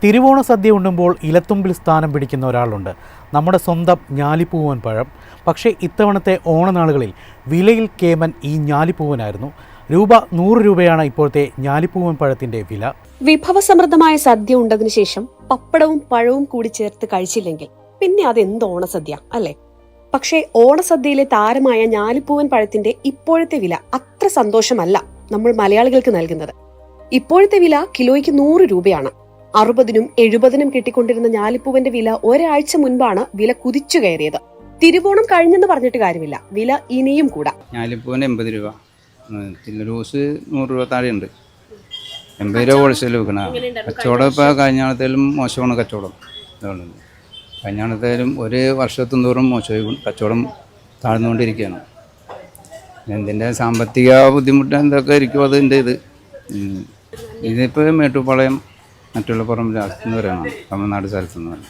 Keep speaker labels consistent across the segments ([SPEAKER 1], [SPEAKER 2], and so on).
[SPEAKER 1] തിരുവോണ സദ്യ ഉണ്ണുമ്പോൾ ഇലത്തുമ്പിൽ സ്ഥാനം പിടിക്കുന്ന ഒരാളുണ്ട്, നമ്മുടെ സ്വന്തം ഞാലിപ്പൂവൻ പഴം. പക്ഷേ ഇത്തവണത്തെ ഓണനാളുകളിൽ വിലയിൽ കേമൻ ഈ ഞാലിപ്പൂവനായിരുന്നു. 100 രൂപയാണ് ഇപ്പോഴത്തെ ഞാലിപ്പൂവൻ പഴത്തിന്റെ വില.
[SPEAKER 2] വിഭവസമൃദ്ധമായ സദ്യ ഉണ്ടതിനു ശേഷം പപ്പടവും പഴവും കൂടി ചേർത്ത് കഴിച്ചില്ലെങ്കിൽ പിന്നെ അതെന്ത് ഓണസദ്യ അല്ലേ? പക്ഷേ ഓണസദ്യയിലെ താരമായ ഞാലിപ്പൂവൻ പഴത്തിന്റെ ഇപ്പോഴത്തെ വില അത്ര സന്തോഷമല്ല നമ്മൾ മലയാളികൾക്ക് നൽകുന്നത്. ഇപ്പോഴത്തെ വില കിലോയ്ക്ക് 100 രൂപയാണ്. 60-നും 70-നും കിട്ടിക്കൊണ്ടിരുന്ന ഞാലിപ്പൂവന്റെ വില ഒരാഴ്ച മുൻപാണ് വില കുതിച്ചു കയറിയത്. തിരുവോണം കഴിഞ്ഞെന്ന് പറഞ്ഞിട്ട് കാര്യമില്ല, വില ഇനിയും കൂടാ.
[SPEAKER 3] ഞാലിപ്പൂവിന് 80 രൂപ, റോസ് 100 രൂപ താഴെയുണ്ട്. 80 രൂപ ഹോൾസെയിൽ വെക്കണ കച്ചവടം. ഇപ്പോൾ കഴിഞ്ഞാണത്തേലും മോശമാണ് കച്ചവടം. കഴിഞ്ഞാണത്തേലും ഒരു വർഷത്തും തോറും മോശമായി കച്ചവടം താഴ്ന്നുകൊണ്ടിരിക്കുകയാണ്. എന്തിൻ്റെ സാമ്പത്തിക ബുദ്ധിമുട്ട് എന്തൊക്കെ ഇരിക്കും അതിൻ്റെ ഇതിപ്പോൾ മേട്ടുപ്പാളയം മറ്റുള്ള പുറം രാജ്യത്തുനിന്ന് വരാനാണ്, തമിഴ്നാട് സ്ഥലത്തുനിന്ന് വരാം.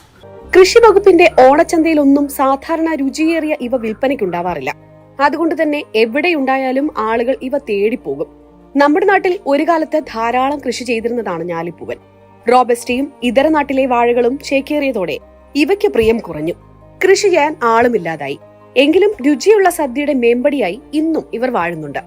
[SPEAKER 2] കൃഷി വകുപ്പിന്റെ ഓണച്ചന്തയിലൊന്നും സാധാരണ രുചിയേറിയ ഇവ വിൽപ്പനയ്ക്കുണ്ടാവാറില്ല. അതുകൊണ്ട് തന്നെ എവിടെയുണ്ടായാലും ആളുകൾ ഇവ തേടിപ്പോകും. നമ്മുടെ നാട്ടിൽ ഒരു കാലത്ത് ധാരാളം കൃഷി ചെയ്തിരുന്നതാണ് ഞാലിപ്പൂവൻ. റോബസ്റ്റയും ഇതര നാട്ടിലെ വാഴകളും ചേക്കേറിയതോടെ ഇവയ്ക്ക് പ്രിയം കുറഞ്ഞു. കൃഷി ചെയ്യാൻ ആളുമില്ലാതായി. എങ്കിലും രുചിയുള്ള സദ്യയുടെ മേമ്പടിയായി ഇന്നും ഇവർ വാഴുന്നുണ്ട്.